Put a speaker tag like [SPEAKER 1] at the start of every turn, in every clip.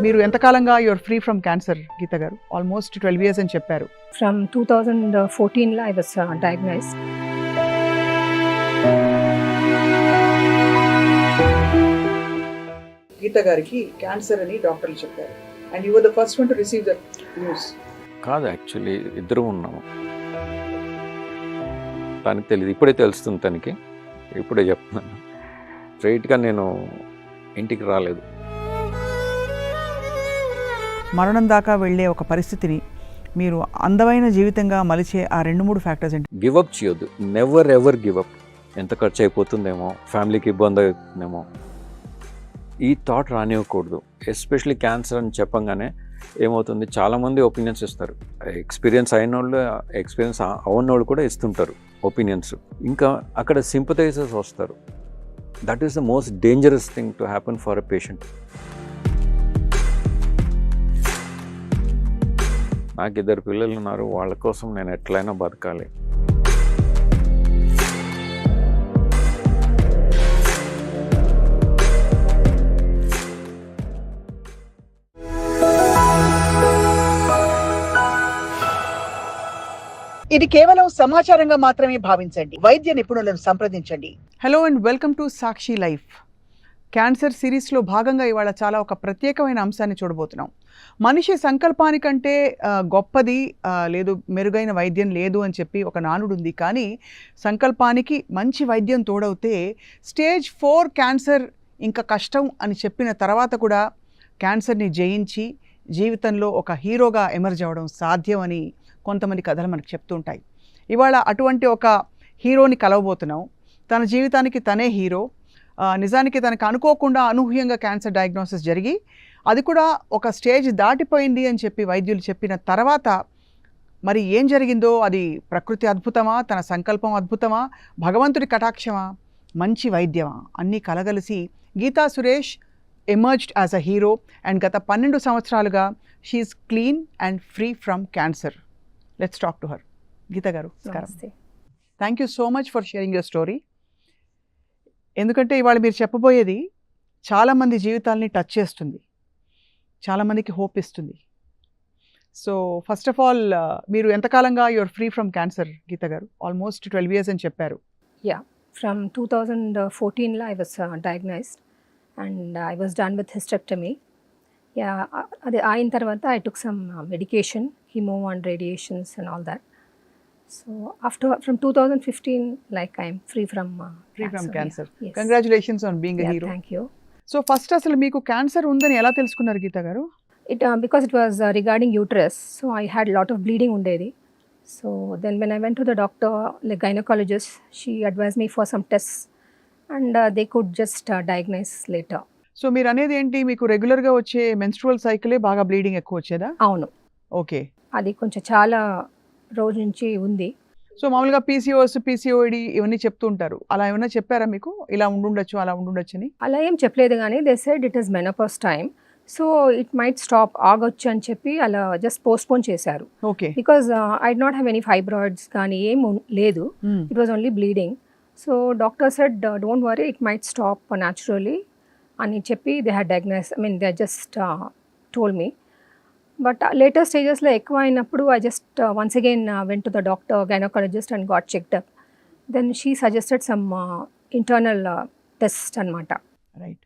[SPEAKER 1] మీరు ఎంతకాలంగా your free from cancer గీత గారు? Almost 12 years అని చెప్పారు.
[SPEAKER 2] From 2014 I was diagnosed.
[SPEAKER 1] గీత గారికి క్యాన్సర్ అని డాక్టర్లు చెప్పారు. And you were the first one to receive the news.
[SPEAKER 3] కాదు, యాక్చువల్లీ ఇద్దరు ఉన్నాము. తనకి తెలియదు, ఇప్పుడే తెలుస్తుంది తనకి. ఇప్పుడే చెప్తున్నాను. స్ట్రైట్గా నేను ఇంటికి రాలేదు.
[SPEAKER 1] మరణం దాకా వెళ్ళే ఒక పరిస్థితిని మీరు అందమైన జీవితంగా మలిచే ఆ 2-3 ఫ్యాక్టర్స్ ఏంటి?
[SPEAKER 3] గివప్ చేయొద్దు, నెవర్ ఎవర్ గివప్. ఎంత ఖర్చు అయిపోతుందేమో, ఫ్యామిలీకి ఇబ్బంది అవుతుందేమో, ఈ థాట్ రానివ్వకూడదు. ఎస్పెషలీ క్యాన్సర్ అని చెప్పంగానే ఏమవుతుంది, చాలామంది ఒపీనియన్స్ ఇస్తారు. ఎక్స్పీరియన్స్ అయిన వాళ్ళు, ఎక్స్పీరియన్స్ అవన్నోళ్ళు కూడా ఇస్తుంటారు ఒపీనియన్స్. ఇంకా అక్కడ సింపథైజర్స్ వస్తారు. That is the most dangerous thing to happen for a patient. నాకు 2 పిల్లలు ఉన్నారు, వాళ్ళ కోసం నేను ఎట్లయినా బతకాలి.
[SPEAKER 4] ఇది కేవలం సమాచారంగా మాత్రమే భావించండి. వైద్య నిపుణులను సంప్రదించండి.
[SPEAKER 1] Hello and welcome to Sakshi life. Cancer సిరీస్లో భాగంగా ఇవాళ చాలా ఒక ప్రత్యేకమైన అంశాన్ని చూడబోతున్నాం. మనిషి సంకల్పానికంటే గొప్పది లేదు, మెరుగైన వైద్యం లేదు అని చెప్పి ఒక నానుడు ఉంది. కానీ సంకల్పానికి మంచి వైద్యం తోడవుతే స్టేజ్ 4 క్యాన్సర్ ఇంకా కష్టం అని చెప్పిన తర్వాత కూడా క్యాన్సర్ని జయించి జీవితంలో ఒక హీరోగా ఎమర్జ్ అవ్వడం సాధ్యం అని కొంతమంది కథలు మనకు చెప్తుంటాయి. ఇవాళ అటువంటి ఒక హీరోని కలవబోతున్నాం. తన జీవితానికి తనే హీరో. నిజానికి తనకు అనుకోకుండా అనూహ్యంగా క్యాన్సర్ డయాగ్నోసిస్ జరిగి అది కూడా ఒక స్టేజ్ దాటిపోయింది అని చెప్పి వైద్యులు చెప్పిన తర్వాత మరి ఏం జరిగిందో, అది ప్రకృతి అద్భుతమా, తన సంకల్పం అద్భుతమా, భగవంతుడి కటాక్షమా, మంచి వైద్యమా, అన్నీ కలగలిసి Geetha Suresh emerged as a hero. And గత 12 సంవత్సరాలుగా she is clean and free from cancer. Let's talk to her. Geetha గారు నమస్కారం. Thank you so much for sharing your story. ఎందుకంటే ఇవాళ మీరు చెప్పబోయేది చాలామంది జీవితాలని టచ్ చేస్తుంది, చాలామందికి హోప్ ఇస్తుంది. సో ఫస్ట్ ఆఫ్ ఆల్ మీరు ఎంతకాలంగా యువర్ ఫ్రీ ఫ్రమ్ క్యాన్సర్ గీత గారు? ఆల్మోస్ట్ 12 years అని చెప్పారు.
[SPEAKER 2] Yeah, from 2014 I was diagnosed and I was done with hysterectomy. Yeah, అది అయిన తర్వాత I took some medication, chemo and radiations and all that. So from 2015 like I am free from
[SPEAKER 1] cancer.
[SPEAKER 2] Yes.
[SPEAKER 1] Congratulations on being a hero.
[SPEAKER 2] Thank you.
[SPEAKER 1] So first అసలు మీకు cancer ఉందని ఎలా తెలుసుకున్నారు గీత గారు?
[SPEAKER 2] Because it was regarding uterus, so I had a lot of bleeding undedi. So then when I went to the doctor, like gynecologist, she advised me for some tests and they could just diagnose later.
[SPEAKER 1] So మీరు అనేది ఏంటి, మీకు రెగ్యులర్గా వచ్చే menstrual సైకిలే బాగా bleeding ఎక్కువ వచ్చేదా?
[SPEAKER 2] అవును.
[SPEAKER 1] ఓకే.
[SPEAKER 2] అది కొంచెం చాలా రోజు నుంచి ఉంది.
[SPEAKER 1] సో మామూలుగా పీసీఓఎస్, పీసీఓడి ఇవన్నీ చెప్తూ ఉంటారు. అలా ఏమైనా చెప్పారా మీకు, ఇలా ఉండుండొచ్చు అలా ఉండుండొచ్చు అని?
[SPEAKER 2] అలా ఏం చెప్పలేదు, కానీ they said it is menopause time, so it might stop, ఆగొచ్చు అని చెప్పి అలా జస్ట్ పోస్ట్పోన్ చేశారు.
[SPEAKER 1] Okay.
[SPEAKER 2] Because I not have any fibroids కానీ ఏం లేదు, it was only bleeding. So doctor said don't worry, it might stop naturally అని చెప్పి they had diagnose, I mean they just told me. But later స్టేజెస్లో ఎక్కువ అయినప్పుడు I just once again went to the doctor, gynaecologist and got checked up. Then she suggested some internal test అనమాట.
[SPEAKER 1] Right.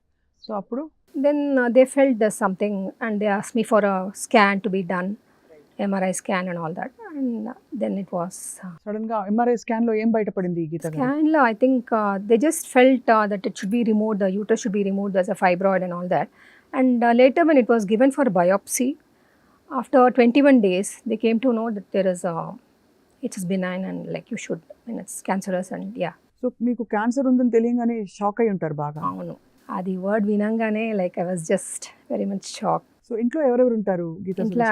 [SPEAKER 1] So అప్పుడు
[SPEAKER 2] then they felt the something and they asked me for a scan to be done, MRI scan and all that. And then it was
[SPEAKER 1] సడన్గా MRI స్కాన్లో ఏం బయటపడింది గీత గారు?
[SPEAKER 2] స్కాన్లో I think they just felt that it should be removed, the uterus should be removed as a fibroid and all that. And later when it was given for biopsy, after 21 days they came to know that there is it is benign and like you should, I mean it's cancerous and yeah.
[SPEAKER 1] So మీకు cancer ఉందని తెలియగానే shock అయి ఉంటారు బాగా.
[SPEAKER 2] అవును, అది word వినంగానే like I was just very much shock.
[SPEAKER 1] So ఇంట్లో ఎవరెవరు ఉంటారు గీత?
[SPEAKER 2] ఇంట్లో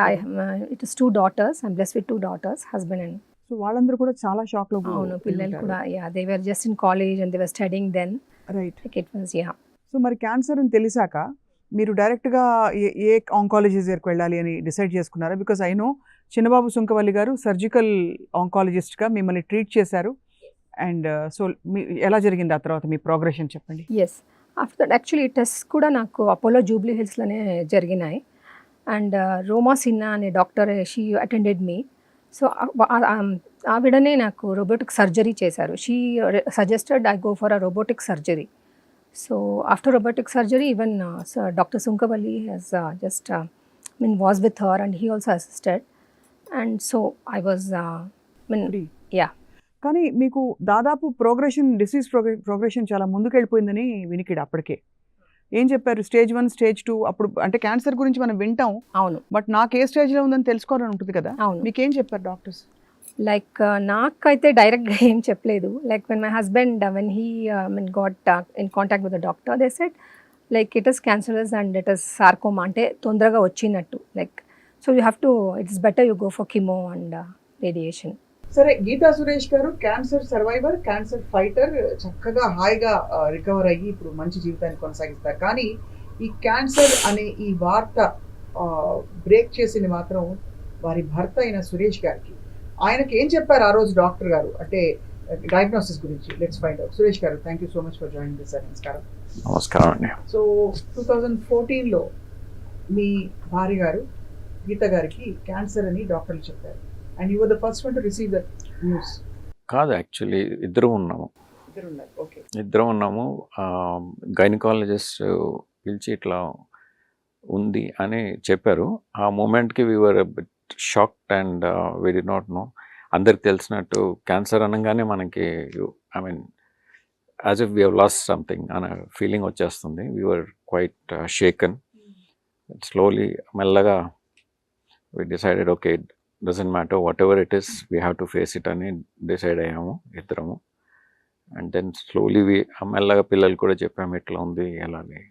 [SPEAKER 2] it is 2 daughters, I'm blessed with 2 daughters, husband and.
[SPEAKER 1] So వాళ్ళందరూ కూడా చాలా షాక్ లో.
[SPEAKER 2] అవును, పిల్లలు కూడా yeah, they were just in college and they were studying then.
[SPEAKER 1] Right.
[SPEAKER 2] Like it was yeah.
[SPEAKER 1] So మరి క్యాన్సర్ అని తెలిసాక మీరు డైరెక్ట్గా ఏ ఆంకాలజిస్ట్ దగ్గరికి వెళ్ళాలి అని డిసైడ్ చేసుకున్నారా? బికాజ్ ఐ నో చిన్నబాబు సుంకవల్లి గారు సర్జికల్ ఆంకాలజిస్ట్గా మిమ్మల్ని ట్రీట్ చేశారు. అండ్ సో ఎలా జరిగింది ఆ తర్వాత మీ ప్రోగ్రెషన్ చెప్పండి.
[SPEAKER 2] Yes, after that actually test కూడా నాకు అపోలో జూబ్లీ హిల్స్లోనే జరిగినాయి. అండ్ రోమా సిన్హా అనే doctor she attended me. So ఆవిడనే నాకు రోబోటిక్ సర్జరీ చేశారు. She suggested I go for a robotic surgery. So after robotic surgery, even Dr. Sunkavalli has was with her, and he also assisted. And so I was,
[SPEAKER 1] Free.
[SPEAKER 2] yeah.
[SPEAKER 1] కానీ మీకు దాదాపు disease progression చాలా ముందుకు వెళ్ళిపోయిందని వినికిడు అప్పటికే. ఏం చెప్పారు? Stage 1, stage 2 అప్పుడు అంటే క్యాన్సర్ గురించి మనం వింటాం,
[SPEAKER 2] అవును
[SPEAKER 1] బట్ నాకు ఏ స్టేజ్లో ఉందని తెలుసుకోవాలని ఉంటుంది కదా.
[SPEAKER 2] అవును.
[SPEAKER 1] మీకేం చెప్పారు డాక్టర్స్?
[SPEAKER 2] లైక్ నాకైతే డైరెక్ట్గా ఏం చెప్పలేదు. Like when my husband when he got in contact with the doctor, they said like it is cancerous and it is sarcoma, అంటే తొందరగా వచ్చినట్టు. Like so you have to, it's better you go for chemo and radiation.
[SPEAKER 1] సరే, గీతా సురేష్ గారు cancer survivor, cancer fighter, చక్కగా హాయిగా recover అయ్యి ఇప్పుడు మంచి జీవితాన్ని కొనసాగిస్తారు. కానీ ఈ క్యాన్సర్ అనే ఈ వార్త బ్రేక్ చేసింది మాత్రం వారి భర్త అయిన సురేష్ గారికి. ఆయనకి ఏం చెప్పారు ఆ రోజు డాక్టర్ గారు, అంటే డయాగ్నోసిస్ గురించి? Let's find out. సురేష్ గారు, thank you so much for joining this. నమస్కారం.
[SPEAKER 3] నమస్కారం అండి.
[SPEAKER 1] సో 2014లో మీ భార్య గారు గీత గారికి క్యాన్సర్ అని డాక్టర్లు చెప్పారు, and you were the first one to receive that news.
[SPEAKER 3] కాదు, యాక్చువల్లీ ఇద్దరు ఉన్నాము.
[SPEAKER 1] ఇద్దరు ఉన్నారు, ఓకే.
[SPEAKER 3] ఇద్దరం ఉన్నాము. గైనకాలజిస్ట్ పిలిచి ఇట్లా ఉంది అని చెప్పారు. ఆ మూమెంట్కి we were shocked and we did not know. అందరికి తెలిసినట్టు క్యాన్సర్ అనగానే మనకి I mean as if we have lost something అనే ఫీలింగ్ వచ్చేస్తుంది. We were quite shaken. Slowly మెల్లగా we decided okay, doesn't matter whatever it is, we have to face it అని decide అయ్యాము ఇద్దరము. అండ్ దెన్ స్లోలీ మెల్లగా పిల్లలు కూడా చెప్పాము ఇట్లా ఉంది, ఎలాగే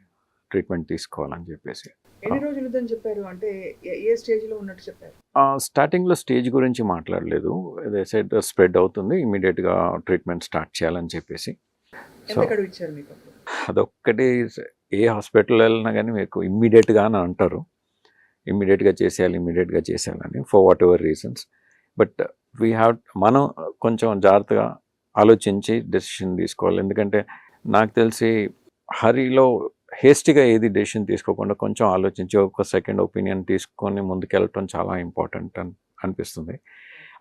[SPEAKER 3] ట్రీట్మెంట్ తీసుకోవాలని చెప్పేసి.
[SPEAKER 1] ఎన్ని రోజులు ఉందని చెప్పారు, అంటే ఏ స్టేజ్లో ఉన్నట్టు చెప్పారు?
[SPEAKER 3] స్టార్టింగ్లో స్టేజ్ గురించి మాట్లాడలేదు. అదే సైడ్ స్ప్రెడ్ అవుతుంది, ఇమీడియట్గా ట్రీట్మెంట్ స్టార్ట్ చేయాలని చెప్పేసి. సో
[SPEAKER 1] ఎంత గడువు ఇచ్చారు మీకు?
[SPEAKER 3] అదొక్కటి, ఏ హాస్పిటల్ వెళ్ళినా కానీ మీకు ఇమ్మీడియట్గా అని అంటారు, ఇమ్మీడియట్గా చేసేయాలని for whatever reasons. But మనం కొంచెం జాగ్రత్తగా ఆలోచించి డెసిషన్ తీసుకోవాలి. ఎందుకంటే నాకు తెలిసి హరిలో హేస్టీగా ఏది డెసిషన్ తీసుకోకుండా కొంచెం ఆలోచించి ఒక సెకండ్ ఒపీనియన్ తీసుకొని ముందుకెళ్ళటం చాలా ఇంపార్టెంట్ అనిపిస్తుంది.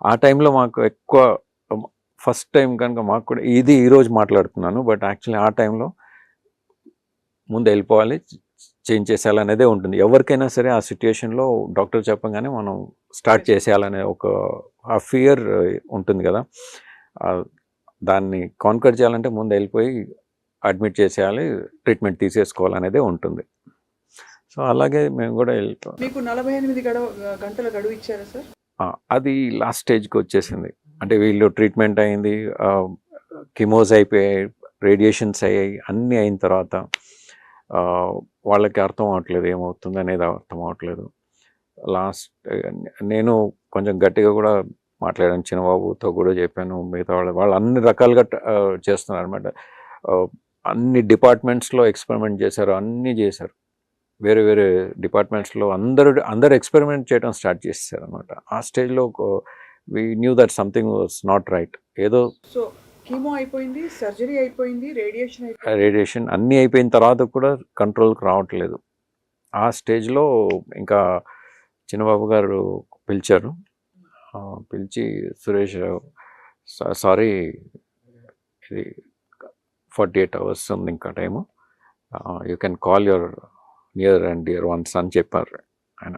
[SPEAKER 3] ఆ టైంలో మాకు ఎక్కువ ఫస్ట్ టైం కనుక మాకు కూడా ఇది ఈరోజు మాట్లాడుతున్నాను, బట్ యాక్చువల్లీ ఆ టైంలో ముందు వెళ్ళిపోవాలి, చేంజ్ చేసేయాలనేదే ఉంటుంది. ఎవరికైనా సరే ఆ సిచ్యుయేషన్లో డాక్టర్ చెప్పగానే మనం స్టార్ట్ చేసేయాలనే ఒక ఆ ఫియర్ ఉంటుంది కదా, దాన్ని కాన్కర్ చేయాలంటే ముందు వెళ్ళిపోయి అడ్మిట్ చేసేయాలి, ట్రీట్మెంట్ తీసేసుకోవాలనేదే ఉంటుంది. సో అలాగే మేము కూడా వెళ్ళిపోయాం.
[SPEAKER 1] మీకు 48 గంటల గడువు ఇచ్చారా సార్?
[SPEAKER 3] అది లాస్ట్ స్టేజ్కి వచ్చేసింది. అంటే వీళ్ళు ట్రీట్మెంట్ అయింది, కిమోస్ అయిపోయాయి, రేడియేషన్స్ అయ్యాయి, అన్నీ అయిన తర్వాత వాళ్ళకి అర్థం అవ్వట్లేదు ఏమవుతుంది అనేది అర్థం అవ్వట్లేదు. లాస్ట్ నేను కొంచెం గట్టిగా కూడా మాట్లాడాను, చిన్నబాబుతో కూడా చెప్పాను, మిగతా వాళ్ళు అన్ని రకాలుగా చేస్తున్నారు అనమాట. అన్ని డిపార్ట్మెంట్స్లో ఎక్స్పెరిమెంట్ చేశారు, అన్నీ చేశారు, వేరే వేరే డిపార్ట్మెంట్స్లో అందరు ఎక్స్పెరిమెంట్ చేయడం స్టార్ట్ చేశారు అనమాట. ఆ స్టేజ్లో we knew that something was not right. ఏదో
[SPEAKER 1] సో కీమో అయిపోయింది, సర్జరీ అయిపోయింది,
[SPEAKER 3] రేడియేషన్ అన్నీ అయిపోయిన తర్వాత కూడా కంట్రోల్కి రావట్లేదు. ఆ స్టేజ్లో ఇంకా చిన్నబాబు గారు పిలిచారు, పిలిచి సురేష్ సారీ ఇది 48 hours ఉంది ఇంకా time, you can call your near and dear ones అని చెప్పారు ఆయన.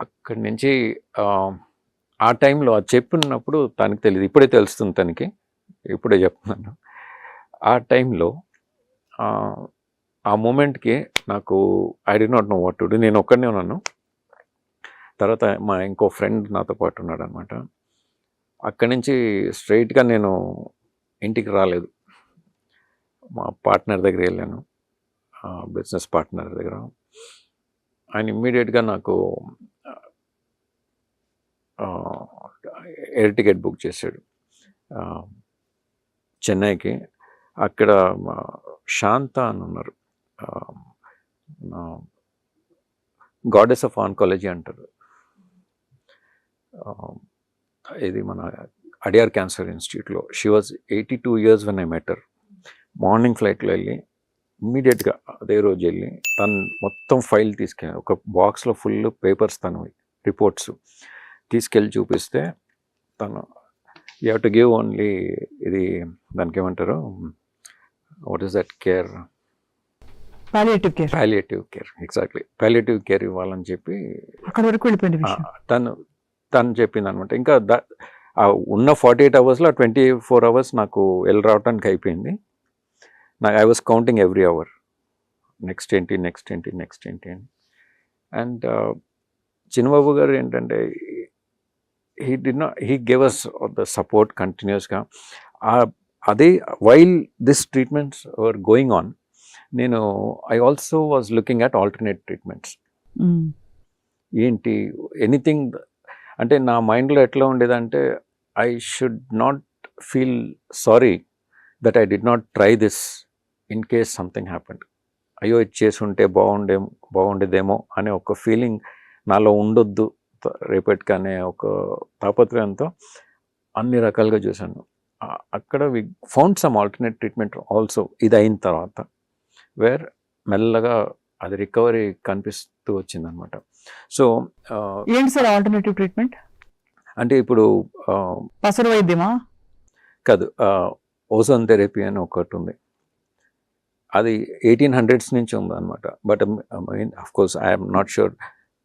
[SPEAKER 3] అక్కడి నుంచి ఆ టైంలో అది చెప్పినప్పుడు తనకి తెలియదు, ఇప్పుడే తెలుస్తుంది తనకి, ఇప్పుడే చెప్తున్నాను. ఆ టైంలో ఆ మూమెంట్కి నాకు I D not know what to do. నేను ఒక్కడనే ఉన్నాను. తర్వాత మా ఇంకో ఫ్రెండ్ నాతో పాటు ఉన్నాడు అనమాట. అక్కడి నుంచి స్ట్రైట్గా నేను ఇంటికి రాలేదు, మా పార్ట్నర్ దగ్గర వెళ్ళాను, బిజినెస్ పార్ట్నర్ దగ్గర. ఆయన ఇమ్మీడియట్గా నాకు ఎయిర్ టికెట్ బుక్ చేశాడు చెన్నైకి. అక్కడ శాంత అని ఉన్నారు, గాడెస్ ఆఫ్ ఆన్కాలజీ అంటారు. ఇది మన అడియార్ క్యాన్సర్ ఇన్స్టిట్యూట్లో. She was 82 years when I met her. Morning ఫ్లైట్లో వెళ్ళి ఇమ్మీడియట్గా అదే రోజు వెళ్ళి తను మొత్తం ఫైల్ తీసుకెళ్ళి ఒక బాక్స్లో ఫుల్ పేపర్స్ తను రిపోర్ట్స్ తీసుకెళ్ళి చూపిస్తే తను you have to give only ఇది దానికి ఏమంటారు what is that care
[SPEAKER 1] palliative care.
[SPEAKER 3] Palliative care, exactly palliative care ఇవ్వాలని చెప్పి
[SPEAKER 1] అక్కడ వరకు వెళ్ళిపోయింది విషయం.
[SPEAKER 3] తను చెప్పింది అనమాట. ఇంకా ఉన్న 48 అవర్స్లో 24 అవర్స్ నాకు వెళ్ళి రావడానికి అయిపోయింది. నాకు I was counting every hour, next ఏంటి నెక్స్ట్ ఏంటి నెక్స్ట్ ఏంటి అని. అండ్ చిన్నబాబు గారు ఏంటంటే he gave us the support కంటిన్యూస్గా. అదే while this treatments were going on, నేను I also was looking at alternate treatments. ఏంటి ఎనీథింగ్ అంటే నా మైండ్లో ఎట్లా ఉండేదంటే I should not feel sorry that I did not try this in case something happened. అయ్యో ఇది చేసి ఉంటే బాగుండేదేమో అనే ఒక ఫీలింగ్ నాలో ఉండొద్దు రేపటికి అనే ఒక తాపత్రయంతో అన్ని రకాలుగా చూశాను. అక్కడ we found some alternate treatment also. ఇది అయిన తర్వాత వేర్ మెల్లగా అది రికవరీ కనిపిస్తూ వచ్చిందనమాట. సో
[SPEAKER 1] ఏంటి సార్ ఆల్టర్నేటివ్ ట్రీట్మెంట్
[SPEAKER 3] అంటే ఇప్పుడు
[SPEAKER 1] పసరు వైద్యమా
[SPEAKER 3] కాదు, ఓజోన్ థెరపీ అని ఒకటి ఉంది. అది 1800s నుంచి ఉందన్నమాట. But of course I'm not sure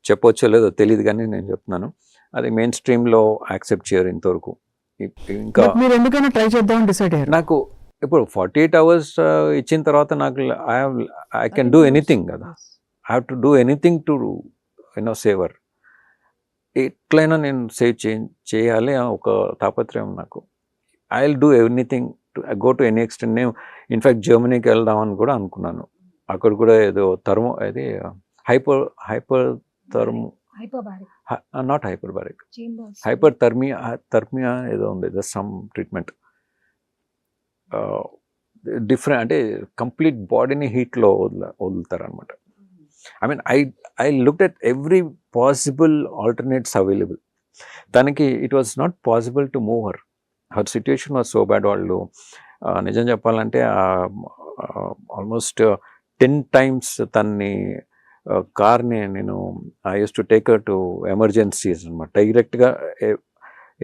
[SPEAKER 3] చెప్పొచ్చో లేదో తెలియదు, కానీ నేను చెప్తున్నాను అది మెయిన్ స్ట్రీమ్లో యాక్సెప్ట్ చేయరు ఇంతవరకు. ఇంకా
[SPEAKER 1] మీరు ఎందుకైనా ట్రై చేద్దామని డిసైడ్ అయ్యారు?
[SPEAKER 3] నాకు ఇప్పుడు 48 అవర్స్ ఇచ్చిన తర్వాత నాకు ఐ కెన్ డూ ఎనీథింగ్ కదా. I have to do anything to saver. ఎట్లయినా నేను సేవ్ చేయాలి ఒక తాపత్రయం నాకు. I will do anything to go to any extent. నేను ఇన్ఫ్యాక్ట్ జర్మనీకి వెళ్దామని కూడా అనుకున్నాను. అక్కడ కూడా ఏదో అది హైపర్ నాట్ హైపర్ థర్మియా ఏదో ఉంది, సమ్ ట్రీట్మెంట్ డిఫరెంట్, అంటే కంప్లీట్ బాడీని హీట్లో వదులుతారు అనమాట. I mean I looked at every possible alternates available. దానికి it was not possible to move her situation was so bad. వాళ్ళు నిజం చెప్పాలంటే ఆల్మోస్ట్ 10 times తన్ని కార్ని నేను I use to take to emergencies అనమాట. డైరెక్ట్గా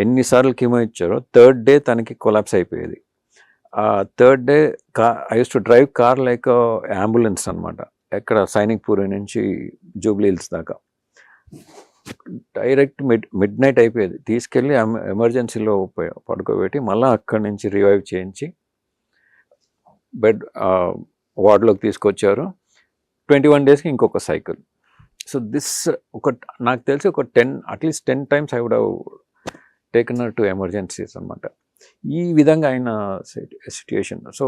[SPEAKER 3] ఎన్నిసార్లు కీమో ఇచ్చారో 3rd day తనకి కొలాప్స్ అయిపోయేది. 3rd day I use to drive car like ambulance అనమాట. ఎక్కడ సైనిక్పూర్ నుంచి జూబ్లీ హిల్స్ దాకా డైరెక్ట్ మిడ్ నైట్ అయిపోయేది. తీసుకెళ్ళి ఎమర్జెన్సీలో పడుకోబెట్టి మళ్ళీ అక్కడి నుంచి రివైవ్ చేయించి బెడ్ వార్డులోకి తీసుకొచ్చారు. 21 daysకి ఇంకొక సైకిల్. సో దిస్ నాకు తెలిసి ఒక at least 10 times I would have taken to emergencies అనమాట. ఈ విధంగా అయిన సిచ్యుయేషన్. సో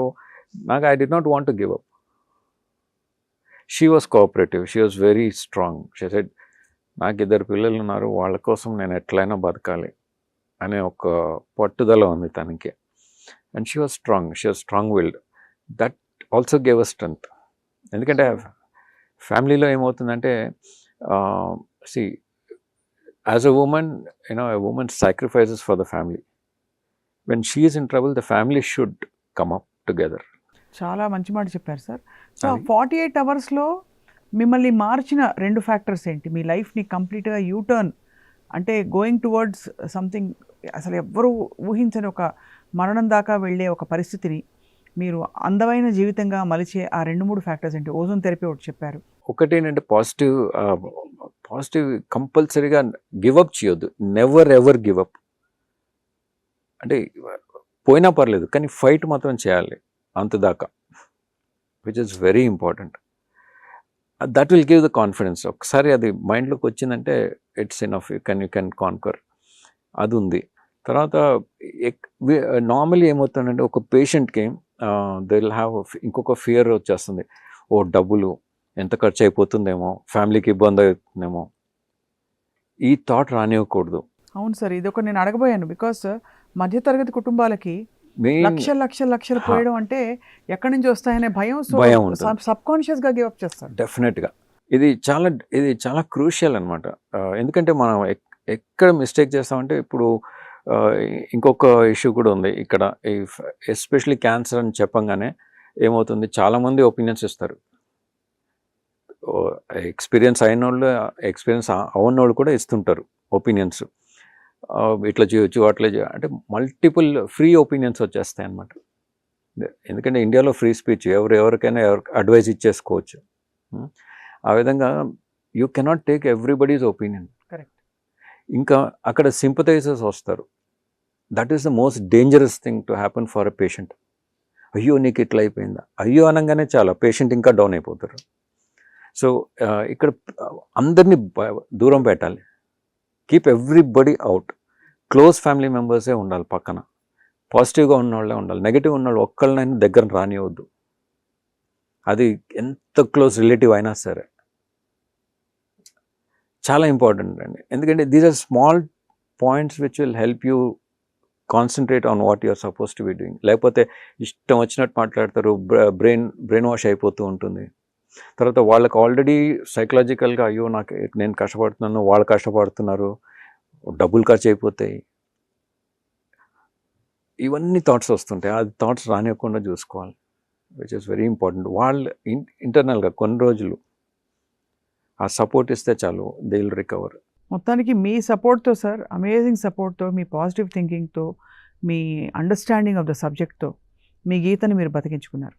[SPEAKER 3] నాకు I did not want to give up. She was cooperative, she was very strong. She said నాకు 2 పిల్లలు ఉన్నారు, వాళ్ళ కోసం నేను ఎట్లయినా బతకాలి అనే ఒక పట్టుదల ఉంది తనకి. And she was strong willed. That also gave us strength. ఎందుకంటే ఫ్యామిలీలో ఏమవుతుందంటే see as a woman a woman sacrifices for the family. When she is in trouble, the family should come up together.
[SPEAKER 1] చాలా మంచి మాట చెప్పారు sir. So 48 అవర్స్లో మిమ్మల్ని మార్చిన 2 ఫ్యాక్టర్స్ ఏంటి? మీ లైఫ్ని కంప్లీట్గా యూటర్న్, అంటే గోయింగ్ టువర్డ్స్ సంథింగ్ అసలు ఎవ్వరూ ఊహించని ఒక మరణం దాకా వెళ్ళే ఒక పరిస్థితిని మీరు అందమైన జీవితంగా మలిచే ఆ 2-3 ఫ్యాక్టర్స్ ఏంటి? ఓజోన్ థెరపీ ఒకటి చెప్పారు.
[SPEAKER 3] ఒకటి ఏంటంటే పాజిటివ్ కంపల్సరీగా గివప్ చేయొద్దు. Never ever give up. అంటే పోయినా పర్లేదు కానీ ఫైట్ మాత్రం చేయాలి అంతదాకా, which is very important. That will give the confidence. ఒకసారి అది మైండ్లోకి వచ్చిందంటే it's enough, you can conquer. అది ఉంది. తర్వాత నార్మల్లీ ఏమవుతుందంటే ఒక పేషెంట్కి దే విల్ హ్యావ్ ఇంకొక ఫియర్ వచ్చేస్తుంది. డబ్బులు ఎంత ఖర్చు అయిపోతుందేమో, ఫ్యామిలీకి ఇబ్బంది అవుతుందేమో, ఈ థాట్ రానివ్వకూడదు.
[SPEAKER 1] అవును సార్, ఇది ఒక నేను అడగబోయాను. బికాస్ మధ్యతరగతి కుటుంబాలకి లక్షలు పోయడం అంటే ఎక్కడి నుంచి వస్తాయనే భయం. సో సబ్ కాన్షియస్గా గివ్ అప్ చేస్తారు.
[SPEAKER 3] డెఫినెట్గా ఇది చాలా క్రూషియల్ అనమాట. ఎందుకంటే మనం ఎక్కడ మిస్టేక్ చేస్తామంటే ఇప్పుడు ఇంకొక ఇష్యూ కూడా ఉంది ఇక్కడ. ఎస్పెషలీ క్యాన్సర్ అని చెప్పంగానే ఏమవుతుంది, చాలామంది ఒపీనియన్స్ ఇస్తారు. ఎక్స్పీరియన్స్ అయిన వాళ్ళు, ఎక్స్పీరియన్స్ అవన్నోళ్ళు కూడా ఇస్తుంటారు ఒపీనియన్స్. ఇట్లా చేయొచ్చు, అట్లా అంటే మల్టిపుల్ ఫ్రీ ఒపీనియన్స్ వచ్చేస్తాయి అన్నమాట. ఎందుకంటే ఇండియాలో ఫ్రీ స్పీచ్, ఎవరికైనా అడ్వైజ్ ఇచ్చేసుకోవచ్చు. ఆ విధంగా you cannot take everybody's opinion.
[SPEAKER 1] Correct.
[SPEAKER 3] ఇంకా అక్కడ సింపథైజర్స్ వస్తారు. That is the most dangerous thing to happen for a patient. అయ్యో నీకు ఇట్లా అయిపోయిందా, అయ్యో అనగానే చాలా పేషెంట్ ఇంకా డౌన్ అయిపోతారు. సో ఇక్కడ అందరినీ దూరం పెట్టాలి. Keep everybody out. Close family మెంబర్సే ఉండాలి పక్కన. పాజిటివ్గా ఉన్న వాళ్ళే ఉండాలి. నెగిటివ్ ఉన్న వాళ్ళు ఒక్కళ్ళనైనా దగ్గర రానివద్దు. అది ఎంత క్లోజ్ రిలేటివ్ అయినా సరే. చాలా ఇంపార్టెంట్ అండి. ఎందుకంటే these are small points which will help you concentrate on what you're suppose to be doing. లేకపోతే ఇష్టం వచ్చినట్టు మాట్లాడతారు, బ్రెయిన్ వాష్ అయిపోతూ ఉంటుంది. తర్వాత వాళ్ళకి ఆల్రెడీ సైకలాజికల్గా అయ్యో నేను కష్టపడుతున్నాను, వాళ్ళు కష్టపడుతున్నారు, డబ్బులు ఖర్చు అయిపోతాయి, ఇవన్నీ థాట్స్ వస్తుంటాయి. ఆ థాట్స్ రానివ్వకుండా చూసుకోవాలి, విచ్ ఇస్ వెరీ ఇంపార్టెంట్. వాళ్ళు ఇంటర్నల్గా కొన్ని రోజులు ఆ సపోర్ట్ ఇస్తే చాలు, దే విల్ రికవర్.
[SPEAKER 1] మొత్తానికి మీ సపోర్ట్తో సార్, అమేజింగ్ సపోర్ట్తో, మీ పాజిటివ్ థింకింగ్తో, మీ అండర్స్టాండింగ్ ఆఫ్ ద సబ్జెక్ట్తో మీ గీతని మీరు బతికించుకున్నారు.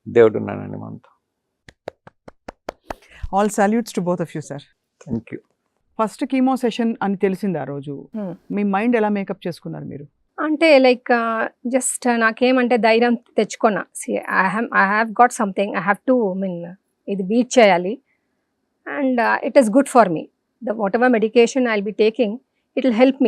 [SPEAKER 3] దేవుడు ఉన్నానండి మనతో.
[SPEAKER 1] All salutes to both of you sir.
[SPEAKER 3] Thank you.
[SPEAKER 1] First chemo session అని తెలిసింది ఆ రోజు, మీ మైండ్ ఎలా మేకప్ చేసుకున్నారు మీరు?
[SPEAKER 2] అంటే లైక్ జస్ట్ నాకేమంటే ధైర్యం తెచ్చుకున్నా. I have got something, I have to ఇది బీట్ చేయాలి, and it is good for me. Whatever medication I will be taking, it will help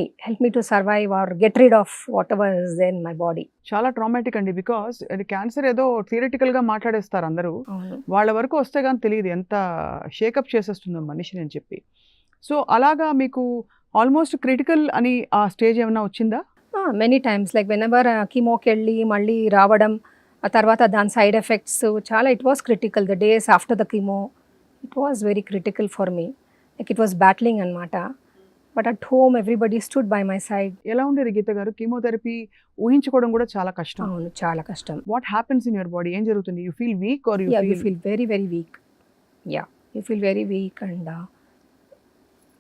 [SPEAKER 2] me to survive or get rid of whatever is there in my body.
[SPEAKER 1] చాలా traumatic అండి, because అది cancer ఏదో థియరిటికల్గా మాట్లాడేస్తారు అందరూ,
[SPEAKER 2] అవును.
[SPEAKER 1] వాళ్ళ వరకు వస్తే కానీ తెలియదు ఎంత షేకప్ చేసేస్తుందో మనిషిని అని చెప్పి. సో అలాగా మీకు ఆల్మోస్ట్ క్రిటికల్ అని ఆ స్టేజ్ ఏమైనా వచ్చిందా?
[SPEAKER 2] Many times, like whenever కీమోకి వెళ్ళి మళ్ళీ రావడం, ఆ తర్వాత దాని సైడ్ ఎఫెక్ట్స్ చాలా, it was critical. The days after the chemo it was very critical for me. Like it was battling అనమాట. But at home everybody stood by my side.
[SPEAKER 1] ఎలా ఉండేది గీత గారు? కీమోథెరపీ ఊహించుకోవడం కూడా చాలా కష్టం.
[SPEAKER 2] అవును, చాలా కష్టం.
[SPEAKER 1] What happens in your body? ఏం జరుగుతుంది? You feel week or
[SPEAKER 2] you feel very very weak. You feel very weak and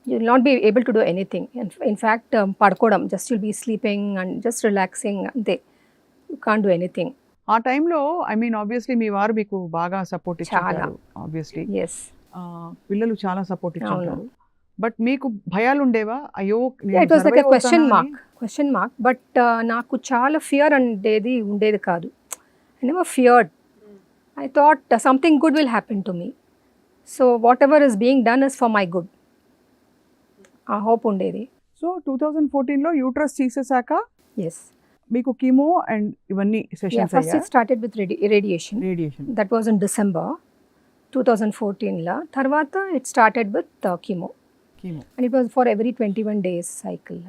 [SPEAKER 2] you will not be able to do anything. In fact, పడుకోవడం, just you'll be sleeping and just relaxing, అంతే. You can't do anything.
[SPEAKER 1] ఆ టైంలో I mean obviously మీ వారు మీకు బాగా support ఇచ్చారు obviously.
[SPEAKER 2] Yes.
[SPEAKER 1] పిల్లలు చాలా సపోర్ట్ ఇచ్చారు.
[SPEAKER 2] అవును.
[SPEAKER 1] బట్ మీకు భయాలు ఉండేవా? అయ్యో
[SPEAKER 2] it was like question mark. But నాకు చాలా ఫియర్ ఉండేది కాదు. I never feared. I thought something good will happen to me. So what ever is being done is for my good. ఆ హోప్ ఉండేది.
[SPEAKER 1] సో 2014లో యూట్రస్ తీసేసాక
[SPEAKER 2] ఎస్,
[SPEAKER 1] మీకు chemo and ఇవన్నీ sessions
[SPEAKER 2] first it started with radiation. That was in December 2014. తర్వాత it started with chemo and it was for every 21 days cycle.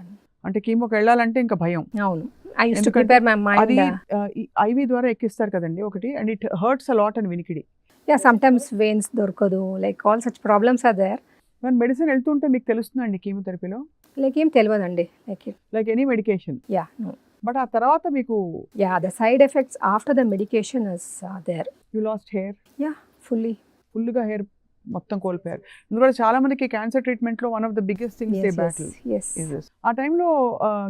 [SPEAKER 1] అంటే కీమోకి వెళ్ళాలంటే ఇంకా భయం.
[SPEAKER 2] అవును, I used to prepare my mind.
[SPEAKER 1] అది ఐవి ద్వారా ఎక్కిస్తారు కదండి ఒకటి, and it hurts a lot అని వినికిడి.
[SPEAKER 2] యా, సమ్టైమ్స్ వెయిన్స్ దొరకదు, like all such problems are there.
[SPEAKER 1] మరి మెడిసిన్ వెళ్తుంటే మీకు తెలుస్తుందండి కీమోథెరపీలో?
[SPEAKER 2] లైక్ ఏం తెలియదండి,
[SPEAKER 1] like any medication.
[SPEAKER 2] Yeah, no.
[SPEAKER 1] But ఆ తర్వాత మీకు
[SPEAKER 2] the side effects after the medication is there.
[SPEAKER 1] You lost hair?
[SPEAKER 2] Yeah, ఫుల్గా
[SPEAKER 1] హెయిర్ మొత్తం కోల్పోయారు. ఎందుకంటే చాలా మందికి క్యాన్సర్ ట్రీట్మెంట్ లో one of the biggest things they battle is this. ఆ టైంలో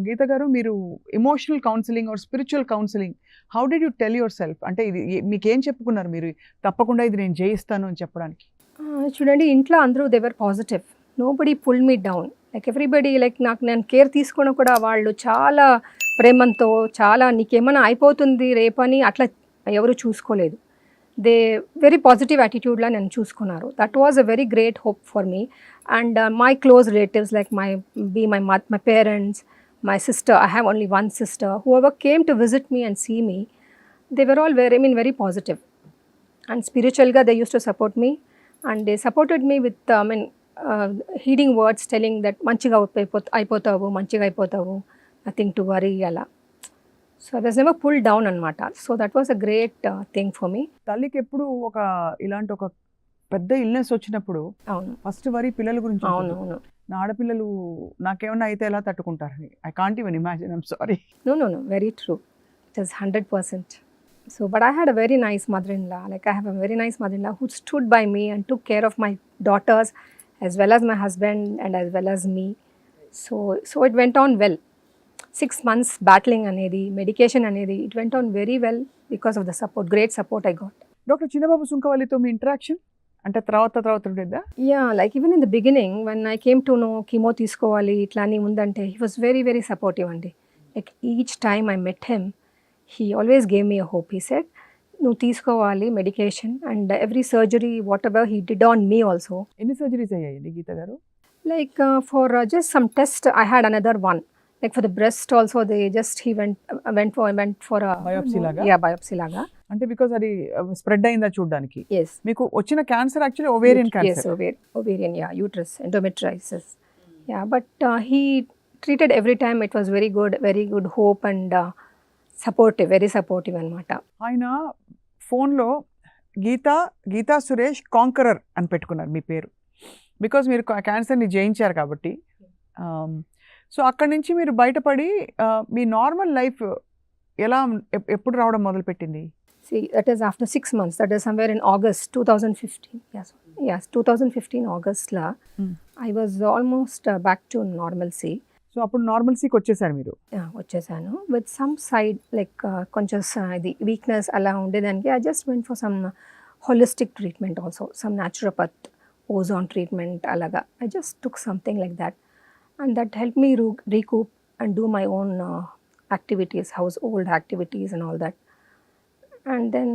[SPEAKER 1] గీత గారు మీరు emotional counselling or spiritual counselling, how did you tell yourself? అంటే ఇది మీకేం చెప్పుకున్నారు మీరు తప్పకుండా ఇది నేను జయిస్తాను అని చెప్పడానికి?
[SPEAKER 2] చూడండి, ఇంట్లో అందరూ they were positive. Nobody pull me down. Like everybody, like నేను కేర్ తీసుకోవడం కూడా వాళ్ళు చాలా ప్రేమంతో, చాలా నీకేమైనా అయిపోతుంది రేపని అట్లా ఎవరు చూసుకోలేదు. దే వెరీ పాజిటివ్ యాటిట్యూడ్లా నన్ను చూసుకున్నారు. That was a very great hope for me. And my close relatives like my parents, my sister, I have only one sister, whoever came to visit me and see me, they were all very positive. And స్పిరిచువల్గా they use to support me. And they supported me with heeding words, telling that manchiga అయిపోతావు, nothing to worry ala. So I was never pulled down anamata. So that was a great thing for me.
[SPEAKER 1] తల్లికి ఎప్పుడు ఒక ఇలాంటి ఒక పెద్ద illness వచ్చినప్పుడు
[SPEAKER 2] అవును,
[SPEAKER 1] first వరి పిల్లల గురించి.
[SPEAKER 2] అవును.
[SPEAKER 1] నా ఆడపిల్లలు నాకేమన్నా అయితే ఎలా తట్టుకుంటారని. I can't even imagine. I'm sorry.
[SPEAKER 2] No, very true. It is 100%. So, but I had a very nice mother-in-law. Like I have a very nice mother-in-law who stood by me and took care of my daughters as well as my husband and as well as me. So it went on well. 6 months battling anedi, medication anedi, it went on very well because of the support, great support I got.
[SPEAKER 1] Doctor Chinnababu సుంకవల్లితో మీ interaction అంటే తర్వాత ఉండేదా?
[SPEAKER 2] Yeah, like even in the beginning when I came to know chemo తీసుకోవాలి ఇట్లా అని ఉందంటే he was very very supportive అండి. Like each time I met him, he always gave me a hope. He said, నువ్వు తీసుకోవాలి medication and every surgery what ever he did on me also.
[SPEAKER 1] ఎన్ని surgeries అయ్యాయండి గీత గారు?
[SPEAKER 2] Like for just some test I had another one. Like for the breast also they just he went for a
[SPEAKER 1] Biopsy laga?
[SPEAKER 2] Yeah, biopsy laga.
[SPEAKER 1] అంటే because అది spread అయిందా చూడడానికి.
[SPEAKER 2] Yes.
[SPEAKER 1] మీకు వచ్చిన cancer actually ovarian
[SPEAKER 2] Yes,
[SPEAKER 1] cancer.
[SPEAKER 2] ovarian, yeah, uterus, endometriosis. Yeah, but he treated every time. It was very good hope and supportive, very supportive అనమాట.
[SPEAKER 1] ఆయన ఫోన్లో Gita Suresh conqueror అని పెట్టుకున్నారు మీ పేరు, బికాజ్ మీరు క్యాన్సర్ని జయించారు కాబట్టి. సో అక్కడి నుంచి మీరు బయటపడి మీ నార్మల్ లైఫ్ ఎలా ఎప్పుడు రావడం మొదలుపెట్టింది?
[SPEAKER 2] See, that is after 6 months. That is somewhere in August 2015. Yes, 2015 August la. I was almost back to normalcy.
[SPEAKER 1] So అప్పుడు నార్మల్సీకి వచ్చేసారు మీరు.
[SPEAKER 2] వచ్చేసాను విత్ సమ్ సైడ్ లైక్ కొంచెం ఇది వీక్నెస్ అలా ఉండేదానికి I just went for some holistic treatment also, some naturopath ozone treatment అలాగా. I just took something like that and that help me recoup and do my own activities, household activities and all that. And then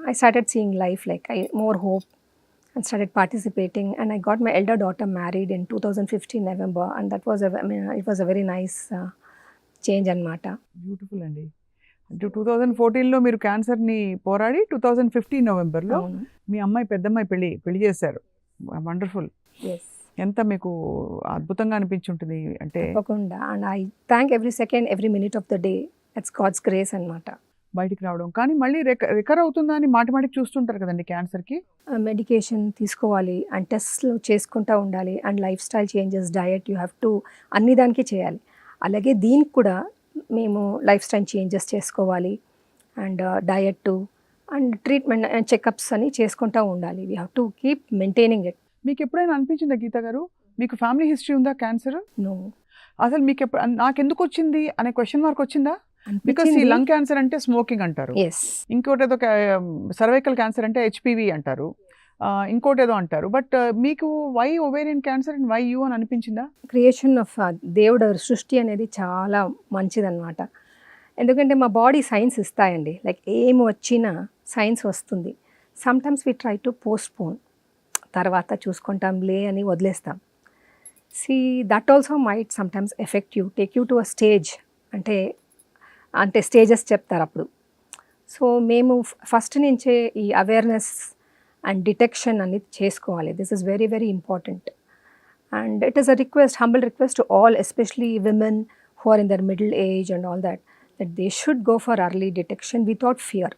[SPEAKER 2] I started seeing life like more hope and started participating, and I got my elder daughter married in 2015 November, and that was it was a very nice change anamata.
[SPEAKER 1] Beautiful అండి. అంటే 2014లో మీరు క్యాన్సర్ని పోరాడి 2015 నవంబర్లో మీ అమ్మాయి పెద్దమ్మాయి పెళ్లి చేశారు. వండర్ఫుల్.
[SPEAKER 2] Yes.
[SPEAKER 1] ఎంత మీకు అద్భుతంగా అనిపించుంటుంది అంటే.
[SPEAKER 2] తప్పకుండా. And I thank every second every minute of the day. It's God's grace అనమాట.
[SPEAKER 1] బయటికి రావడం కానీ మళ్ళీ రికవర్ అవుతుందా అని మాటిమాటికి చూస్తుంటారు కదండి క్యాన్సర్కి.
[SPEAKER 2] మెడికేషన్ తీసుకోవాలి అండ్ టెస్ట్లు చేసుకుంటూ ఉండాలి and life style changes, diet you have to అన్ని దానికి చేయాలి. అలాగే దీనికి కూడా మేము లైఫ్ స్టైల్ చేంజెస్ చేసుకోవాలి and diet and treatment and checkups అని చేసుకుంటూ ఉండాలి. We have to keep maintaining it.
[SPEAKER 1] మీకు ఎప్పుడైనా అనిపించిందా గీత గారు మీకు ఫ్యామిలీ హిస్టరీ ఉందా క్యాన్సర్?
[SPEAKER 2] నో.
[SPEAKER 1] అసలు మీకు నాకెందుకు వచ్చింది అనే క్వశ్చన్ మార్క్ వచ్చిందా? బికాస్ ఈ లంగ్ క్యాన్సర్ అంటే స్మోకింగ్ అంటారు, ఇంకోటి ఏదో సర్వైకల్ క్యాన్సర్ అంటే HPV అంటారు, ఇంకోటి ఏదో అంటారు. బట్ మీకు why ovarian cancer and why you అని అనిపించిందా?
[SPEAKER 2] క్రియేషన్ ఆఫ్ దేవుడు సృష్టి అనేది చాలా మంచిదన్నమాట. ఎందుకంటే మా బాడీ సైన్స్ ఇస్తాయండి. లైక్ ఏమి వచ్చినా సైన్స్ వస్తుంది. Sometimes we try to postpone, తర్వాత చూసుకుంటాంలే అని వదిలేస్తాం. See that also might sometimes affect you, take you to a stage. అంటే స్టేజెస్ చెప్తారు అప్పుడు. సో మేము ఫస్ట్ నుంచే ఈ అవేర్నెస్ అండ్ డిటెక్షన్ అనేది చేసుకోవాలి. This is very very important. And it is a request, humble request to all, especially women who are in their middle age and all that they should go for early detection without fear.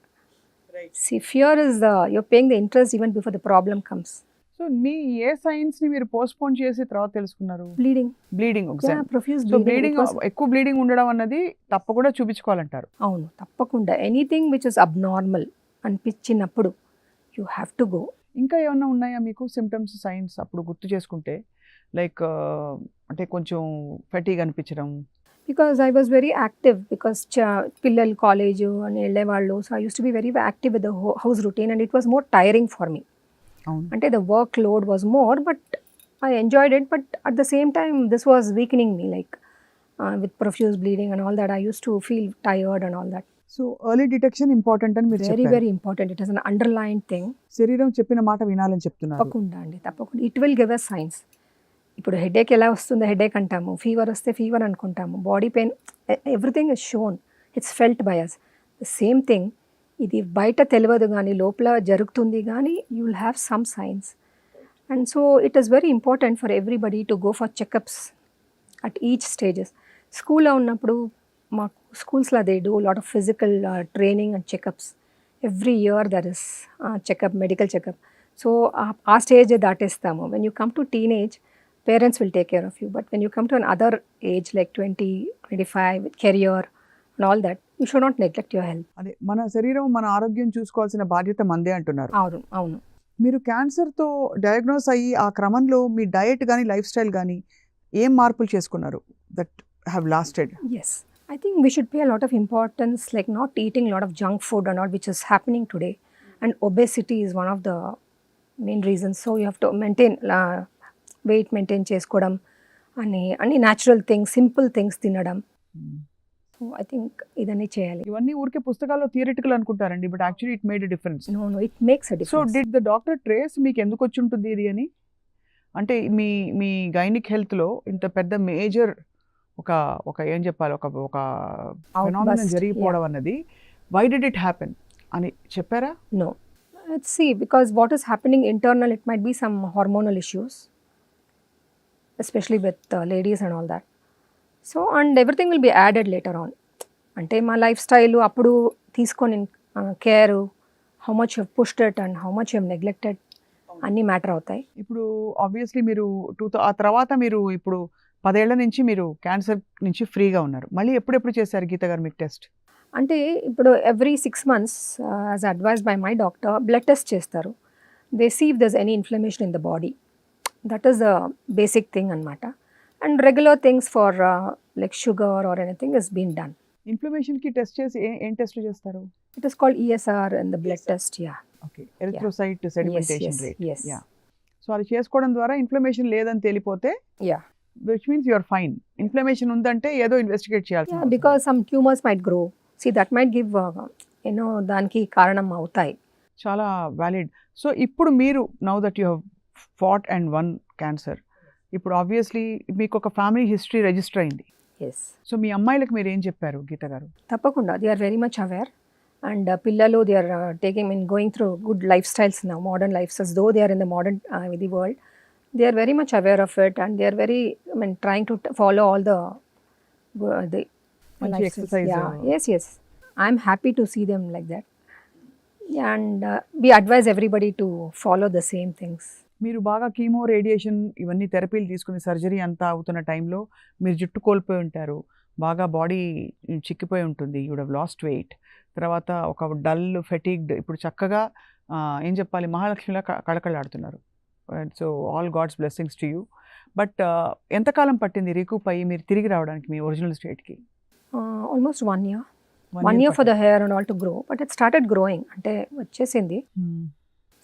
[SPEAKER 2] Right. See, fear is you're paying the interest even before the problem comes.
[SPEAKER 1] So me A science ని మీరు postpone చేసి తర్వాత తెలుసుకున్నారు? Bleeding ఒకసారి.
[SPEAKER 2] Profuse
[SPEAKER 1] so bleeding, ఎక్కువ bleeding ఉండడం అన్నది తప్పకుండా చూపించుకోవాలంటారు.
[SPEAKER 2] అవును, తప్పకుండా. ఎనీథింగ్ విచ్ ఇస్ అబ్నార్మల్ అనిపించినప్పుడు యూ హ్యావ్ టు గో.
[SPEAKER 1] ఇంకా ఏమన్నా ఉన్నాయా మీకు సిమ్టమ్స్, సైన్స్ అప్పుడు గుర్తు చేసుకుంటే? లైక్ అంటే కొంచెం ఫెటీగ్ అనిపించడం.
[SPEAKER 2] Because I was very active because పిల్లలు కాలేజ్ అని వెళ్ళేవాళ్ళు. So I use to be very active with the house routine and it was more tiring for me. అంటే the work load was more but I enjoyed it. But at the same time this was weakening me, like with profuse bleeding and all that. I use to feel tired and all that.
[SPEAKER 1] So early detection important అని మీరు
[SPEAKER 2] very very important. It is an underlying thing.
[SPEAKER 1] శరీరం చెప్పిన మాట వినాలని చెప్తున్నారు.
[SPEAKER 2] తప్పకుండా అండి, తప్పకుండా. It will give us signs. ఇప్పుడు హెడేక్ ఎలా వస్తుందో హెడేక్ అంటాము, ఫీవర్ వస్తే ఫీవర్ అనుకుంటాము, body pain, everything is shown, it's felt by us. The same thing ఇది బయట తెలియదు కానీ లోపల జరుగుతుంది కానీ you will have some signs. And so it is very important for everybody to go for checkups at each stages. స్కూల్లో ఉన్నప్పుడు మాకు స్కూల్స్లో they do lot of physical training and checkups. Every year there is checkup, medical checkup. So ఆ stage దాటేస్తాము. When you come to teenage, parents will take care of you, but when you come to another age like 20, 25 with career and all that, you should not neglect your health.
[SPEAKER 1] అదే మన శరీరం మన ఆరోగ్యం చూసుకోవాల్సిన బాధ్యత మందే అంటున్నారు.
[SPEAKER 2] అవును అవును.
[SPEAKER 1] మీరు క్యాన్సర్తో డయాగ్నోస్ అయ్యి ఆ క్రమంలో మీ డయట్ కానీ లైఫ్ స్టైల్ కానీ ఏం మార్పులు చేసుకున్నారు that have lasted?
[SPEAKER 2] Yes, I think we should pay a lot of importance, like not eating a lot of junk food and all, which is happening today. And obesity is one of the main reasons. So you have to maintain weight, maintain చేసుకోవడం అన్ని natural things, simple things తినడం. So I think ఇదన్నీ చేయాలి.
[SPEAKER 1] ఇవన్నీ ఊరికే పుస్తకాల్లో theoretical అనుకుంటారండి, but actually it made a difference.
[SPEAKER 2] No it makes a
[SPEAKER 1] so
[SPEAKER 2] difference.
[SPEAKER 1] Did the doctor trace మీకు ఎందుకు వచ్చి ఉంటుంది ఇది అని? అంటే మీ మీ గైనిక్ హెల్త్లో ఇంత పెద్ద మేజర్ ఒక ఏం చెప్పాలి, ఒక ఫెనామినల్ జరిగిపోవడం అన్నది వై డిడ్ ఇట్ హ్యాపెన్ అని చెప్పారా?
[SPEAKER 2] No. Let's see, because what is happening internal, it might be some hormonal issues, especially with ladies and all that. So, and everything will be added later on. అంటే మా life style అప్పుడు తీసుకొని care, how much you pushed it and how much you neglected అన్నీ matter అవుతాయి.
[SPEAKER 1] ఇప్పుడు obviously మీరు ఆ తర్వాత మీరు ఇప్పుడు 10 ఏళ్ల నుంచి మీరు క్యాన్సర్ నుంచి ఫ్రీగా ఉన్నారు. మళ్ళీ ఎప్పుడెప్పుడు చేశారు గీత గారు మీకు టెస్ట్?
[SPEAKER 2] అంటే ఇప్పుడు every 6 months as advise by my doctor blood test చేస్తారు. They see if there's any inflammation in the body. That is the basic thing అనమాట. And regular things for like sugar or anything is been done.
[SPEAKER 1] ఇన్ఫ్లమేషన్కి test చేసి ఏం test చేస్తారు?
[SPEAKER 2] It is called ESR in the blood test. Yeah,
[SPEAKER 1] okay, erythrocyte sedimentation rate.
[SPEAKER 2] yes.
[SPEAKER 1] Yeah, so అది చేసుకోవడం ద్వారా inflammation లేదని తేలిపోతే
[SPEAKER 2] Yeah.
[SPEAKER 1] Which means you are fine. Inflammation ఉందంటే ఏదో ఇన్వెస్టిగేట్ చేయాల్సి
[SPEAKER 2] Yeah, because some tumors might grow. See, that might give, దానికి కారణం అవుతాయి.
[SPEAKER 1] చాలా వ్యాలిడ్. సో ఇప్పుడు మీరు now that you have fought and won cancer, ఇప్పుడు ఆబ్వియస్లీ మీకు ఒక ఫ్యామిలీ హిస్టరీ రిజిస్టర్ అయింది.
[SPEAKER 2] ఎస్,
[SPEAKER 1] సో మీ అమ్మాయిలకు మీరు ఏం చెప్పారు గీత గారు?
[SPEAKER 2] తప్పకుండా they are very much aware. And పిల్లలు they are going through good life styles now, modern life styles. Though they are in the modern the world, they are very much aware of it, and they are very trying to follow all the
[SPEAKER 1] మంచి exercise.
[SPEAKER 2] yes, I'm happy to see them like that. And we advise everybody to follow the same things.
[SPEAKER 1] మీరు బాగా chemo, radiation ఇవన్నీ థెరపీలు తీసుకుని surgery అంతా అవుతున్న టైంలో మీరు జుట్టు కోల్పోయి ఉంటారు, బాగా బాడీ చిక్కిపోయి ఉంటుంది, you would have lost weight. తర్వాత ఒక డల్ ఫెటిగ్డ్, ఇప్పుడు చక్కగా ఏం చెప్పాలి, మహాలక్ష్మిలా కళకళలాడుతున్నారు. So all gods blessings to you. But ఎంతకాలం పట్టింది రీకూప్ అయ్యి మీరు తిరిగి రావడానికి మీ ఒరిజినల్ స్టేట్కి?
[SPEAKER 2] Almost 1 year. 1 year for the hair and all to grow, but it started growing. అంటే వచ్చేసింది.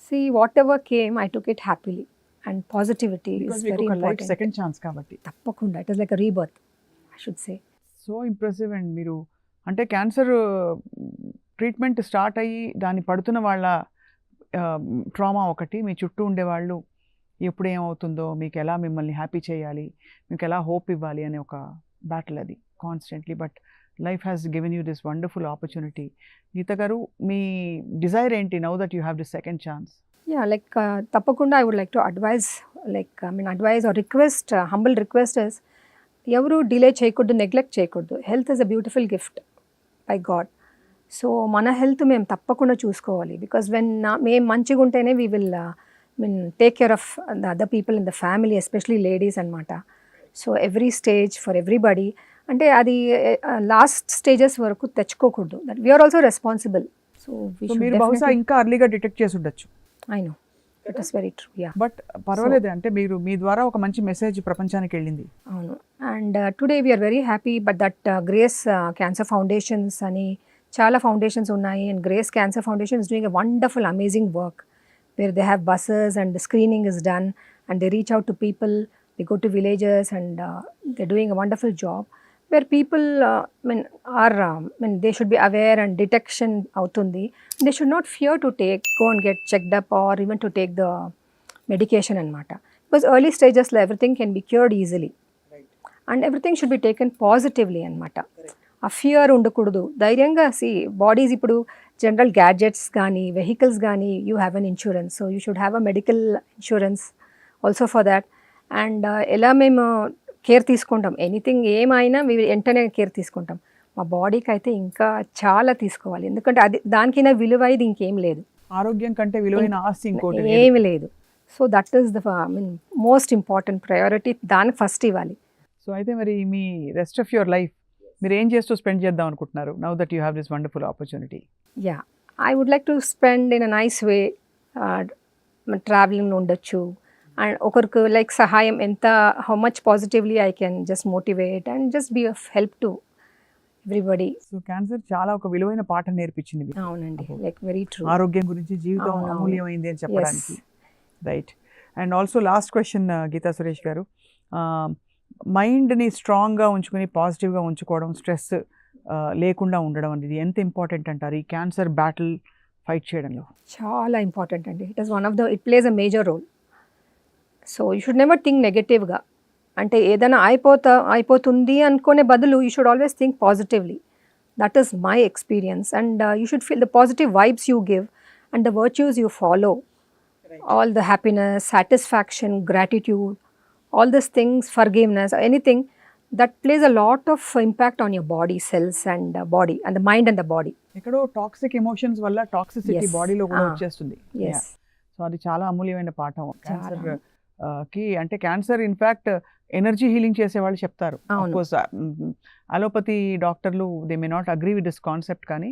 [SPEAKER 2] See, whatever came, I took it happily, and positivity is very important.
[SPEAKER 1] Second chance కాబట్టి
[SPEAKER 2] తప్పకుండా it is like a rebirth, I should say.
[SPEAKER 1] So impressive. And మీరు అంటే cancer treatment start అయ్యి దాన్ని పడుతున్న వాళ్ళ ట్రామా ఒకటి, మీ చుట్టూ ఉండేవాళ్ళు ఎప్పుడు ఏమవుతుందో, మీకు ఎలా మిమ్మల్ని హ్యాపీ చేయాలి, మీకు ఎలా హోప్ ఇవ్వాలి అనే ఒక బ్యాటిల్ అది constantly. But life has given you this wonderful opportunity. Geetha garu, మీ డిజైర్ ఏంటి now that you have this second chance?
[SPEAKER 2] Yeah, like తప్పకుండా I would like to advise, advise or request, humble request is, ఎవరు delay చేయకూడదు, neglect చేయకూడదు. Health is a beautiful gift by god. So మన health మేము తప్పకుండా చూసుకోవాలి. Because మేము మంచిగా ఉంటేనే we will take care of the other people in the family, especially ladies అనమాట. So every stage for everybody, అంటే అది లాస్ట్ స్టేజెస్ వరకు తెచ్చుకోకూడదు. That we're also responsible. So
[SPEAKER 1] మీరు బహుశా ఇంకా అర్లీగా డిటెక్ట్ చేసి ఉండొచ్చు.
[SPEAKER 2] I know, it is very true. Yeah,
[SPEAKER 1] but పర్వాలేదు, అంటే మీరు మీ ద్వారా ఒక మంచి మెసేజ్ ప్రపంచానికి వెళ్ళింది.
[SPEAKER 2] అవును. And today we are very happy. But that Grace Cancer Foundations అని చాలా ఫౌండేషన్స్ ఉన్నాయి, and Grace Cancer Foundation is doing a wonderful amazing work where they have buses and the screening is done and they reach out to people, they go to villages and they doing a wonderful job where people they should be aware and detection అవుతుంది. They should not fear to go and get checked up or even to take the medication అనమాట. Because early stages లో everything can be cured easily, and everything should be taken positively అనమాట. ఆ fear ఉండకూడదు. ధైర్యంగా bodies ఇప్పుడు general gadgets కానీ vehicles కానీ you have an insurance, so you should have a medical insurance also for that. And ఎలా మేము care తీసుకుంటాం, ఎనీథింగ్ ఏమైనా వెంటనే కేర్ తీసుకుంటాం. మా బాడీకి అయితే ఇంకా చాలా తీసుకోవాలి, ఎందుకంటే అది దానికైనా విలువైది ఇంకేం లేదు.
[SPEAKER 1] ఆరోగ్యం కంటే విలువైన ఆస్తి ఇంకోటి
[SPEAKER 2] ఏమి లేదు. So that is the most important priority, దానికి ఫస్ట్ ఇవ్వాలి.
[SPEAKER 1] సో అయితే మరి మీ రెస్ట్ ఆఫ్ యువర్ లైఫ్ మీరు ఏం చేస్తూ స్పెండ్ చేద్దాం అనుకుంటున్నారు now that you have this wonderful opportunity?
[SPEAKER 2] Yeah, I would like to spend in a nice way. Travelling ఉండొచ్చు, అండ్ ఒకరికి లైక్ సహాయం ఎంత, how much positively I can just motivate and just be of help to everybody.
[SPEAKER 1] So cancer చాలా ఒక విలువైన పాఠం నేర్పించింది మీకు.
[SPEAKER 2] అవునండి,
[SPEAKER 1] అబ్బో.
[SPEAKER 2] Like very true.
[SPEAKER 1] ఆరోగ్యం గురించి, జీవితం
[SPEAKER 2] అవునవును.
[SPEAKER 1] అమూల్యమైంది అని చెప్పడానికి. Right. And also last question Geetha Suresh garu, మైండ్ని స్ట్రాంగ్గా ఉంచుకొని పాజిటివ్గా ఉంచుకోవడం, స్ట్రెస్ లేకుండా ఉండడం అనేది ఎంత ఇంపార్టెంట్ అంటారు ఈ క్యాన్సర్ బ్యాటిల్ ఫైట్ చేయడంలో?
[SPEAKER 2] చాలా ఇంపార్టెంట్ అండి. It plays a major role. So you should never think నెగటివ్గా. అంటే ఏదైనా అయిపోతుంది అనుకునే బదులు you should always think positively. That is my experience. And you should feel the positive vibes you give and the virtues you follow. All the happiness, satisfaction, gratitude, all these things, forgiveness, anything that plays a lot of impact on your body cells and body and the mind and the body.
[SPEAKER 1] ఎక్కడో toxic emotions వల్ల toxicity
[SPEAKER 2] Yes.
[SPEAKER 1] బాడీలో కూడా
[SPEAKER 2] Ah.
[SPEAKER 1] వచ్చేస్తుంది.
[SPEAKER 2] Yes.
[SPEAKER 1] So అది చాలా అమూల్యమైన పాఠం cancer
[SPEAKER 2] చాలా.
[SPEAKER 1] కి. అంటే క్యాన్సర్ ఇన్ఫ్యాక్ట్ ఎనర్జీ హీలింగ్ చేసే వాళ్ళు చెప్తారు.
[SPEAKER 2] అవును.
[SPEAKER 1] కోర్స్ అలోపతి డాక్టర్లు they may not agree with this concept, కానీ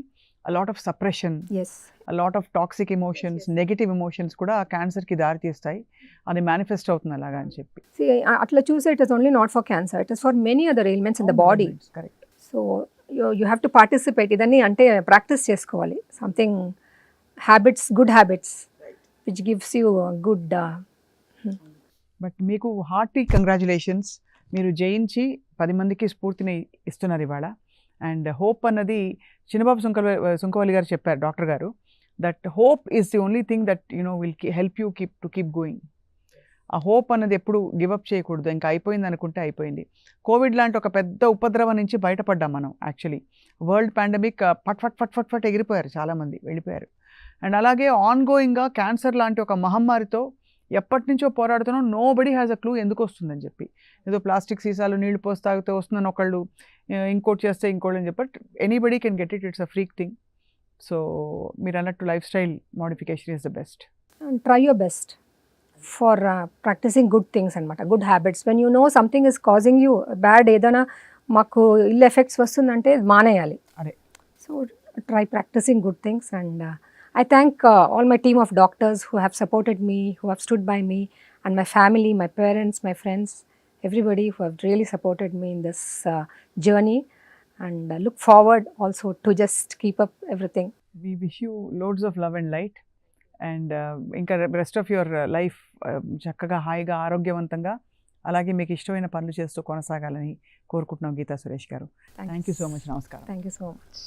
[SPEAKER 1] a lot of suppression,
[SPEAKER 2] Yes.
[SPEAKER 1] a lot of toxic emotions, negative emotions కూడా క్యాన్సర్కి దారి తీస్తాయి. అది మేనిఫెస్ట్ అవుతుంది అలాగా అని చెప్పి.
[SPEAKER 2] See, atla choose it is only not for cancer. It is for many other ailments in the body.
[SPEAKER 1] Correct.
[SPEAKER 2] So you have to participate. ఇదన్నీ అంటే ప్రాక్టీస్ చేసుకోవాలి. Something habits, good habits, which gives you a good.
[SPEAKER 1] But మీకు hearty congratulations. మీరు జయించి 10 మందికి స్ఫూర్తిని ఇస్తున్నారు ఇవాళ. అండ్ హోప్ అన్నది చిన్నబాబు సుంకవల్లి గారు చెప్పారు, డాక్టర్ గారు, that hope is the only thing that will help you keep going. ఆ హోప్ అన్నది ఎప్పుడు గివప్ చేయకూడదు. ఇంకా అయిపోయింది అనుకుంటే అయిపోయింది. కోవిడ్ లాంటి ఒక పెద్ద ఉపద్రవం నుంచి బయటపడ్డాం మనం. యాక్చువల్లీ వరల్డ్ పాండమిక్ ఫట్ ఫట్ ఫట్ ఫట్ ఫట్ ఎగిరిపోయారు, చాలామంది వెళ్ళిపోయారు. అండ్ అలాగే ఆన్గోయింగ్గా క్యాన్సర్ లాంటి ఒక మహమ్మారితో ఎప్పటి నుంచో పోరాడుతున్నాం. Nobody has a clue ఎందుకు వస్తుందని చెప్పి. ఏదో ప్లాస్టిక్ సీసాలు నీళ్లు పోసి తాగితే వస్తుందని ఒకళ్ళు, ఇంకోటి చేస్తే ఇంకోటి అని చెప్పి anybody can get it. It's a freak thing. So మీరు అన్నట్టు lifestyle modification is the best.
[SPEAKER 2] And try your best for practicing good things అనమాట, good habits. When you know something is causing you bad, ఏదైనా మాకు ill effects వస్తుందంటే మానేయాలి.
[SPEAKER 1] అదే.
[SPEAKER 2] So try practising good things. And I thank all my team of doctors who have supported me, who have stood by me, and my family, my parents, my friends, everybody who have really supported me in this journey. And look forward also to just keep up everything.
[SPEAKER 1] We wish you loads of love and light. And ఇంకా rest of your life చక్కగా హాయిగా ఆరోగ్యవంతంగా అలాగే మీకు ఇష్టమైన పనులు చేస్తూ కొనసాగాలని కోరుకుంటున్నాం గీతా సురేష్ గారు. Thank you so much. నమస్కారం.
[SPEAKER 2] Thank you so much.